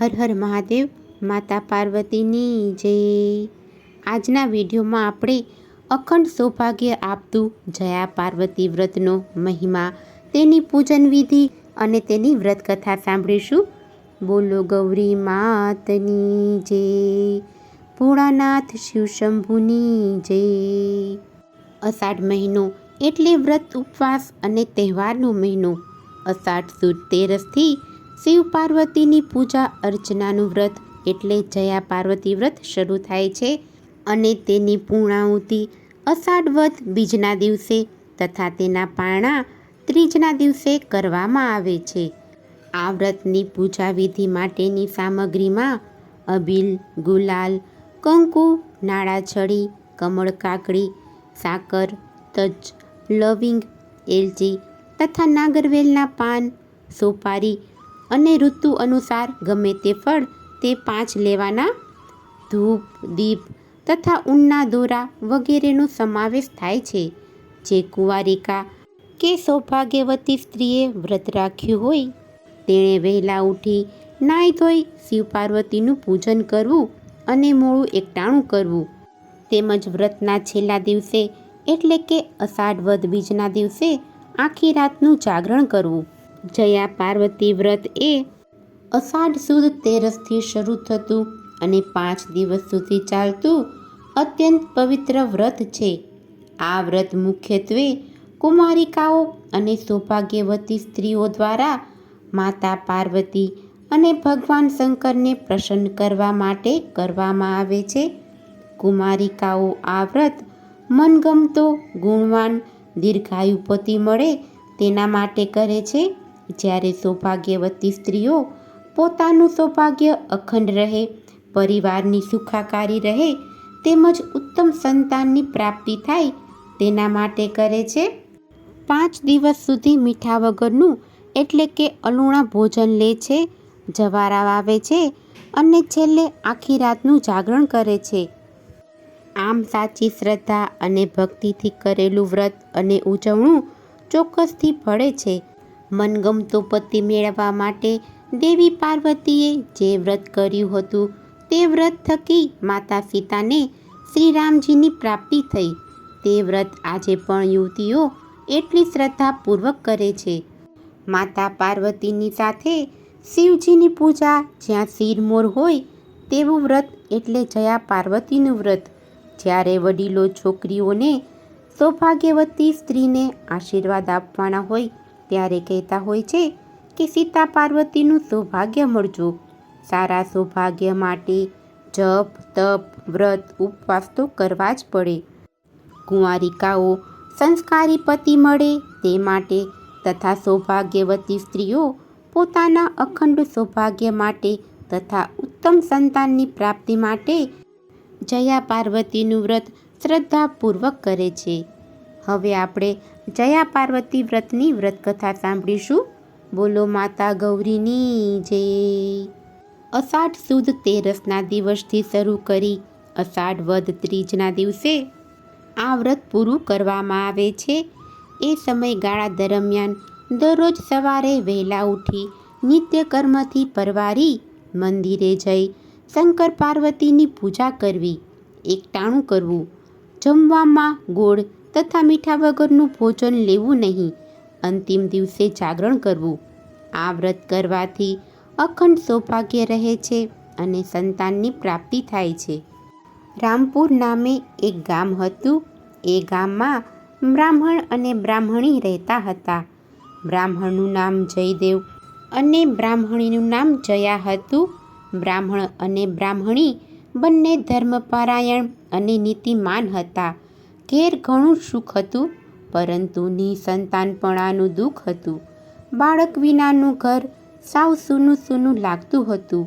હર હર મહાદેવ, માતા પાર્વતીની જય। આજના વિડીયોમાં આપણે અખંડ સૌભાગ્ય આપતું જયા પાર્વતી વ્રતનો મહિમા, તેની પૂજન વિધિ અને તેની વ્રત કથા સાંભળીશું। બોલો ગૌરી માતની જય, ભોળાનાથ શિવ શંભુની જય। અષાઢ મહિનો એટલે વ્રત ઉપવાસ અને તહેવારનો મહિનો। અષાઢ સુદ 13થી શિવ પાર્વતીની પૂજા અર્ચનાનું વ્રત એટલે જયા પાર્વતી વ્રત શરૂ થાય છે અને તેની પૂર્ણાહુતિ અષાઢ વદ બીજના દિવસે તથા તેના પારણા ત્રીજના દિવસે કરવામાં આવે છે। આ વ્રતની પૂજા વિધિ માટેની સામગ્રીમાં અબીલ, ગુલાલ, કંકુ, નાળાછડી, કમળ કાકડી, સાકર, તજ, લવિંગ, એલચી તથા નાગરવેલના પાન, સોપારી અને ઋતુ અનુસાર ગમે તે ફળ તે 5 લેવાના, ધૂપ, દીપ તથા ઊનના દોરા વગેરેનો સમાવેશ થાય છે। જે કુંવારિકા કે સૌભાગ્યવતી સ્ત્રીએ વ્રત રાખ્યું હોય તેણે વહેલા ઉઠી નાહી ધોઈ શિવ પાર્વતીનું પૂજન કરવું અને મોડું એકટાણું કરવું, તેમજ વ્રતના છેલ્લા દિવસે એટલે કે અષાઢ વદ બીજના દિવસે આખી રાતનું જાગરણ કરવું। જયા પાર્વતી વ્રત એ અષાઢ સુદ 13થી શરૂ થતું અને 5 દિવસ સુધી ચાલતું અત્યંત પવિત્ર વ્રત છે। આ વ્રત મુખ્યત્વે કુમારિકાઓ અને સૌભાગ્યવતી સ્ત્રીઓ દ્વારા માતા પાર્વતી અને ભગવાન શંકરને પ્રસન્ન કરવા માટે કરવામાં આવે છે। કુમારિકાઓ આ વ્રત મનગમતો ગુણવાન દીર્ઘાયુ પતિ મળે તેના માટે કરે છે, જ્યારે સૌભાગ્યવતી સ્ત્રીઓ પોતાનું સૌભાગ્ય અખંડ રહે, પરિવારની સુખાકારી રહે તેમજ ઉત્તમ સંતાનની પ્રાપ્તિ થાય તેના માટે કરે છે। 5 દિવસ સુધી મીઠા વગરનું એટલે કે અલુણા ભોજન લે છે, જવારા વાવે છે અને છેલ્લે આખી રાતનું જાગરણ કરે છે। આમ સાચી શ્રદ્ધા અને ભક્તિથી કરેલું વ્રત અને ઉજવણું ચોક્કસથી ફળે છે। મનગમતો પતિ મેળવવા માટે દેવી પાર્વતીએ જે વ્રત કર્યું હતું તે વ્રત થકી માતા સીતાને શ્રીરામજીની પ્રાપ્તિ થઈ। તે વ્રત આજે પણ યુવતીઓ એટલી શ્રદ્ધાપૂર્વક કરે છે। માતા પાર્વતીની સાથે શિવજીની પૂજા જ્યાં શિરમોર હોય તેવું વ્રત એટલે જયા પાર્વતીનું વ્રત। જ્યારે વડીલો છોકરીઓને સૌભાગ્યવતી સ્ત્રીને આશીર્વાદ આપવાના હોય ત્યારે કહેતા હોય છે કે સીતા પાર્વતીનું સૌભાગ્ય મળજો। સારા સૌભાગ્ય માટે જપ, તપ, વ્રત, ઉપવાસ તો કરવા જ પડે। કુંવારિકાઓ સંસ્કારી પતિ મળે તે માટે તથા સૌભાગ્યવતી સ્ત્રીઓ પોતાના અખંડ સૌભાગ્ય માટે તથા ઉત્તમ સંતાનની પ્રાપ્તિ માટે જયા પાર્વતીનું વ્રત શ્રદ્ધાપૂર્વક કરે છે। હવે આપણે જયા પાર્વતી વ્રતની વ્રત કથા સાંભળીશું। બોલો માતા ગૌરીની જય। અષાઢ સુદ 13ના દિવસથી શરૂ કરી અષાઢ વદ ત્રીજના દિવસે આ વ્રત પૂરું કરવામાં આવે છે। એ સમયગાળા દરમિયાન દરરોજ સવારે વહેલા ઉઠી નિત્ય કર્મથી પરવારી મંદિરે જઈ શંકર પાર્વતીની પૂજા કરવી, એકટાણું કરવું, જમવામાં ગોળ તથા મીઠા વગરનું ભોજન લેવું નહીં, અંતિમ દિવસે જાગરણ કરવું। આ વ્રત કરવાથી અખંડ સૌભાગ્ય રહે છે અને સંતાનની પ્રાપ્તિ થાય છે। રામપુર નામે એક ગામ હતું। એ ગામમાં બ્રાહ્મણ અને બ્રાહ્મણી રહેતા હતા। બ્રાહ્મણનું નામ જયદેવ અને બ્રાહ્મણીનું નામ જયા હતું। બ્રાહ્મણ અને બ્રાહ્મણી બંને ધર્મપરાયણ અને નીતિમાન હતા। ઘેર ઘણું સુખ હતું, પરંતુ નિસંતાનપણાનું દુઃખ હતું। બાળક વિનાનું ઘર સાવ સૂનું સૂનું લાગતું હતું।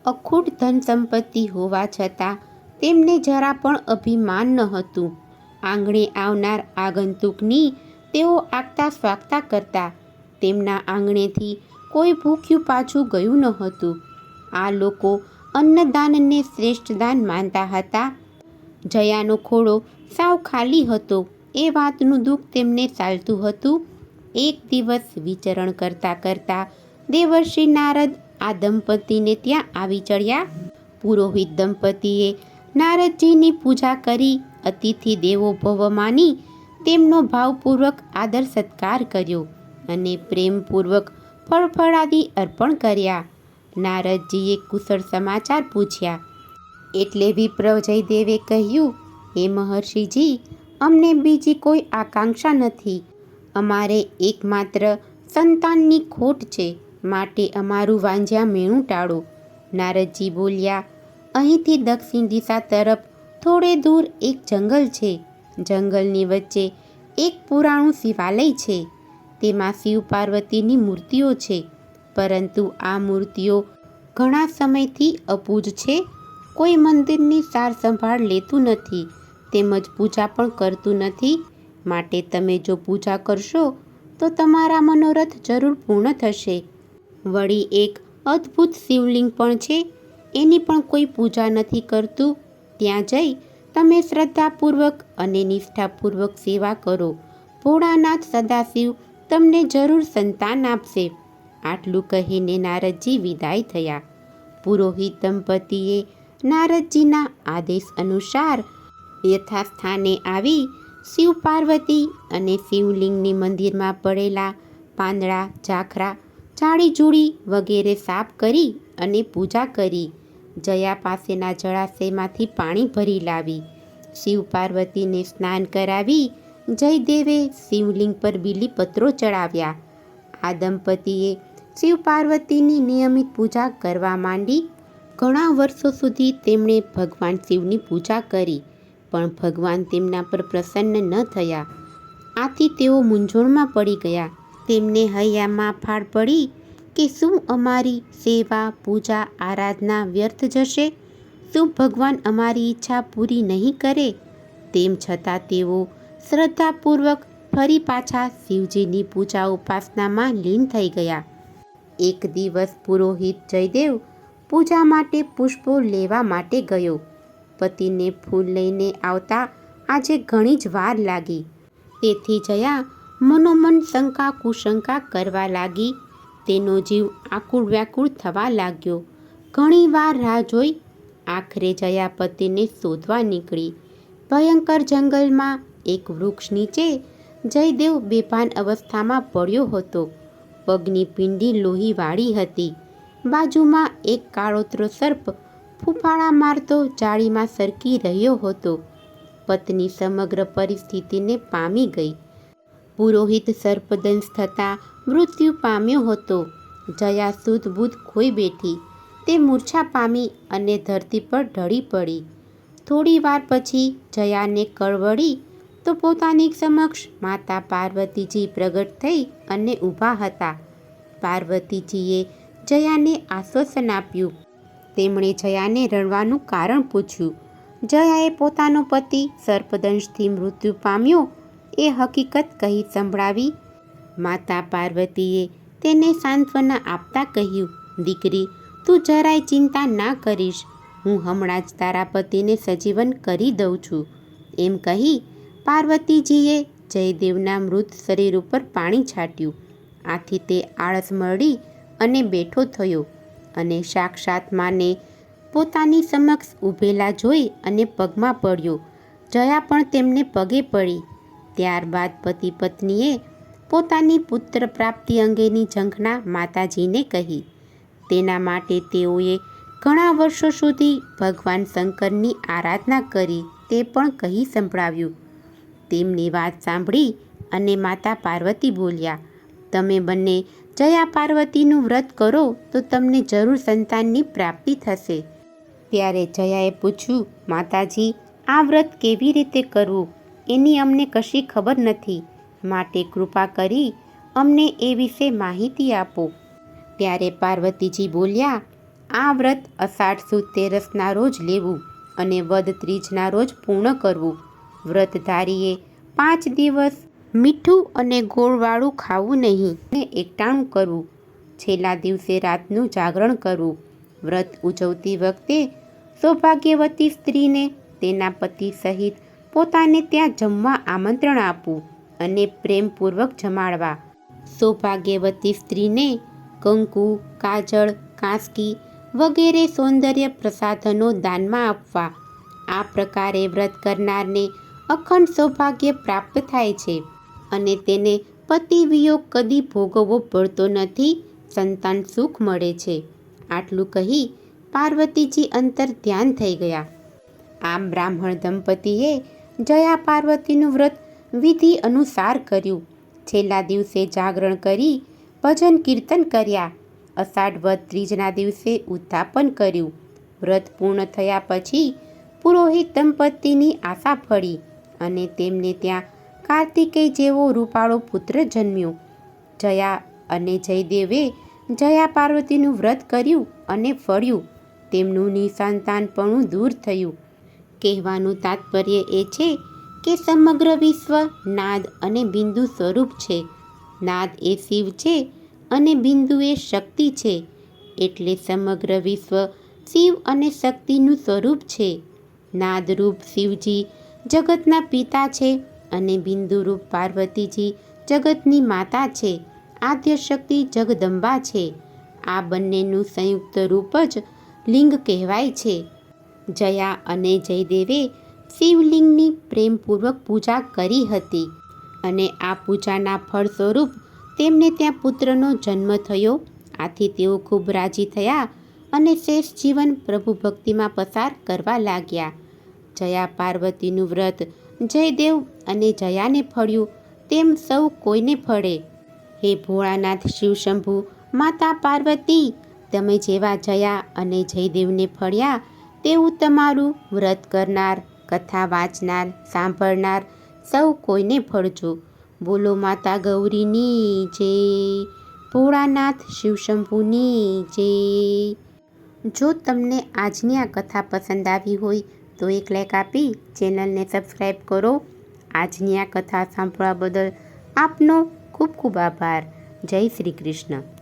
અખૂટ ધન સંપત્તિ હોવા છતાં તેમને જરા પણ અભિમાન ન હતું। આંગણે આવનાર આગંતુકની તેઓ આગતા સ્વાગતા કરતા। તેમના આંગણેથી કોઈ ભૂખ્યું પાછું ગયું ન હતું। આ લોકો અન્નદાનને શ્રેષ્ઠ દાન માનતા હતા। જયાનો ખોળો સાવ ખાલી હતો એ વાતનું દુઃખ તેમને ચાલતું હતું। એક દિવસ વિચરણ કરતાં કરતાં દેવર્ષિ નારદ આ દંપતીને ત્યાં આવી ચડ્યા. પુરોહિત દંપતીએ નારદજીની પૂજા કરી અતિથિ દેવો ભવ માની તેમનો ભાવપૂર્વક આદર સત્કાર કર્યો અને પ્રેમપૂર્વક ફળફળાદિ અર્પણ કર્યા. નારદજીએ કુશળ સમાચાર પૂછ્યા એટલે વિપ્ર જયદેવે કહ્યું, હે મહર્ષિજી, અમને બીજી કોઈ આકાંક્ષા નથી. અમારે એકમાત્ર સંતાનની ખોટ છે, માટે અમારું વાંઝ્યા મેણું ટાળો. નારદજી બોલ્યા, અહીંથી દક્ષિણ દિશા તરફ થોડે દૂર એક જંગલ છે. જંગલની વચ્ચે એક પુરાણું શિવાલય છે. તેમાં શિવ પાર્વતીની મૂર્તિઓ છે, પરંતુ આ મૂર્તિઓ ઘણા સમયથી અપૂજ છે. કોઈ મંદિરની સાર સંભાળ લેતું નથી, તેમજ પૂજા પણ કરતું નથી. માટે તમે જો પૂજા કરશો તો તમારા મનોરથ જરૂર પૂર્ણ થશે. વળી એક અદ્ભુત શિવલિંગ પણ છે, એની પણ કોઈ પૂજા નથી કરતું. ત્યાં જઈ તમે શ્રદ્ધાપૂર્વક અને નિષ્ઠાપૂર્વક સેવા કરો. ભોળાનાથ સદાશિવ તમને જરૂર સંતાન આપશે. આટલું કહીને નારદજી વિદાય થયા. પુરોહિત દંપતીએ નારદજીના આદેશ અનુસાર યથાસ્થાને આવી શિવ પાર્વતી અને શિવલિંગની મંદિરમાં પડેલા પાંદડા, ઝાખરા, જાડીજૂડી વગેરે સાફ કરી અને પૂજા કરી. જયા પાસેના જળાશયમાંથી પાણી ભરી લાવી શિવ પાર્વતીને સ્નાન કરાવી જયદેવે શિવલિંગ પર બીલીપત્રો ચડાવ્યા. આ દંપતીએ શિવ પાર્વતીની નિયમિત પૂજા કરવા માંડી. ઘણા વર્ષો સુધી તેમણે ભગવાન શિવની પૂજા કરી, પણ ભગવાન તેમના પર પ્રસન્ન ન થયા. આથી તેઓ મૂંઝવણમાં પડી ગયા. તેમને હૈયામાં ફાળ પડી કે શું અમારી સેવા, પૂજા, આરાધના વ્યર્થ જશે? શું ભગવાન અમારી ઈચ્છા પૂરી નહીં કરે? તેમ છતાં તેઓ શ્રદ્ધાપૂર્વક ફરી પાછા શિવજીની પૂજા ઉપાસનામાં લીન થઈ ગયા. એક દિવસ પુરોહિત જયદેવ પૂજા માટે પુષ્પો લેવા માટે ગયો. પતિને ફૂલ લઈને આવતા આજે ઘણી જ વાર લાગી. તેથી જયા મનોમન શંકા કુશંકા કરવા લાગી. તેનો જીવ આકુળ વ્યાકુળ થવા લાગ્યો. ઘણી વાર રાહ જોઈ. આખરે જયા પતિને શોધવા નીકળી. ભયંકર જંગલમાં એક વૃક્ષ નીચે જયદેવ બેભાન અવસ્થામાં પડ્યો હતો. પગની પીંડી લોહીવાળી હતી. બાજુમાં એક કાળોતરો સર્પ ફૂફાડા મારતો જાળીમાં સરકી રહ્યો હતો. પત્ની સમગ્ર પરિસ્થિતિને પામી ગઈ. પુરોહિત સર્પદંશ થતાં મૃત્યુ પામ્યો હતો. જયા સુધબુધ ખોઈ બેઠી. તે મૂર્છા પામી અને ધરતી પર ઢળી પડી. થોડી વાર પછી જયાને કળવળી તો પોતાની સમક્ષ માતા પાર્વતીજી પ્રગટ થઈ અને ઊભા હતા. પાર્વતીજીએ જયાને આશ્વાસન આપ્યું. તેમણે જયાને રડવાનું કારણ પૂછ્યું. જયાએ પોતાનો પતિ સર્પદંશથી મૃત્યુ પામ્યો એ હકીકત કહી સંભળાવી. માતા પાર્વતીએ તેને સાંત્વના આપતા કહ્યું, દીકરી, તું જરાય ચિંતા ના કરીશ. હું હમણાં જ તારા પતિને સજીવન કરી દઉં છું. એમ કહી પાર્વતીજીએ જયદેવના મૃત શરીર ઉપર પાણી છાંટ્યું. આથી તે આળસ મળી અને બેઠો થયો અને સાક્ષાત માને પોતાની સમક્ષ ઊભેલા જોઈ અને પગમાં પડ્યો. જયા પણ તેમને પગે પડી. ત્યારબાદ પતિ પત્નીએ પોતાની પુત્ર પ્રાપ્તિ અંગેની ઝંખના માતાજીને કહી. તેના માટે તેઓએ ઘણા વર્ષો સુધી ભગવાન શંકરની આરાધના કરી તે પણ કહી સંભળાવ્યું. તેમની વાત સાંભળી અને માતા પાર્વતી બોલ્યા, તમે બંને જયા પાર્વતીનું વ્રત કરો તો તમને જરૂર સંતાનની પ્રાપ્તિ થશે. ત્યારે જયાએ પૂછ્યું, માતાજી, આ વ્રત કેવી રીતે કરવું એની અમને કશી ખબર નથી, માટે કૃપા કરી અમને એ વિશે માહિતી આપો. ત્યારે પાર્વતીજી બોલ્યા, આ વ્રત અષાઢ સુદ તેરસના રોજ લેવું અને વદ ત્રીજના રોજ પૂર્ણ કરવું. વ્રતધારીએ 5 દિવસ મીઠું અને ગોળવાળું ખાવું નહીં અને એકટાણું કરવું. છેલ્લા દિવસે રાતનું જાગરણ કરવું. વ્રત ઉજવતી વખતે સૌભાગ્યવતી સ્ત્રીને તેના પતિ સહિત પોતાને ત્યાં જમવા આમંત્રણ આપવું અને પ્રેમપૂર્વક જમાડવા. સૌભાગ્યવતી સ્ત્રીને કંકુ, કાજળ, કાંસકી વગેરે સૌંદર્ય પ્રસાધનો દાનમાં આપવા. આ પ્રકારે વ્રત કરનારને અખંડ સૌભાગ્ય પ્રાપ્ત થાય છે અને તેને પતિ વિયોગ કદી ભોગવવો પડતો નથી, સંતાન સુખ મળે છે. આટલું કહી પાર્વતીજી અંતર ધ્યાન થઈ ગયા. આમ બ્રાહ્મણ દંપતીએ જયા પાર્વતીનું વ્રત વિધિ અનુસાર કર્યું. છેલ્લા દિવસે જાગરણ કરી ભજન કીર્તન કર્યા. અષાઢ વદ ત્રીજના દિવસે ઉત્થાપન કર્યું. વ્રત પૂર્ણ થયા પછી પુરોહિત દંપતીની આશા ફળી અને તેમને ત્યાં કાર્તિકેય જેવો રૂપાળો પુત્ર જન્મ્યો. જયા અને જયદેવે જયા પાર્વતીનું વ્રત કર્યું અને ફળ્યું. તેમનું નિસંતાનપણું દૂર થયું. કહેવાનું તાત્પર્ય એ છે કે સમગ્ર વિશ્વ નાદ અને બિંદુ સ્વરૂપ છે. નાદ એ શિવ છે અને બિંદુ એ શક્તિ છે. એટલે સમગ્ર વિશ્વ શિવ અને શક્તિનું સ્વરૂપ છે. નાદરૂપ શિવજી જગતના પિતા છે અને બિંદુરૂપ પાર્વતીજી જગતની માતા છે. આદ્યશક્તિ જગદંબા છે. આ બંનેનું સંયુક્ત રૂપ જ લિંગ કહેવાય છે. જયા અને જયદેવે શિવલિંગની પ્રેમપૂર્વક પૂજા કરી હતી અને આ પૂજાના ફળ સ્વરૂપ તેમને ત્યાં પુત્રનો જન્મ થયો. આથી તેઓ ખૂબ રાજી થયા અને શેષ જીવન પ્રભુ ભક્તિમાં પસાર કરવા લાગ્યા. જયા પાર્વતીનું વ્રત જયદેવ અને જયાને ફળ્યું તેમ સૌ કોઈને ફળે. હે ભોળાનાથ શિવશંભુ, માતા પાર્વતી, તમે જેવા જયા અને જયદેવને ફળ્યા તેવું તમારું વ્રત કરનાર, કથા વાંચનાર, સાંભળનાર સૌ કોઈને ફળજો. બોલો માતા ગૌરીની જય, ભોળાનાથ શિવશંભુની જય. જો તમને આજની આ કથા પસંદ આવી હોય તો એક લાઈક આપી ચેનલને સબસ્ક્રાઈબ કરો. આજની આ કથા સાંભળવા બદલ આપનો ખૂબ ખૂબ આભાર. જય શ્રી કૃષ્ણ.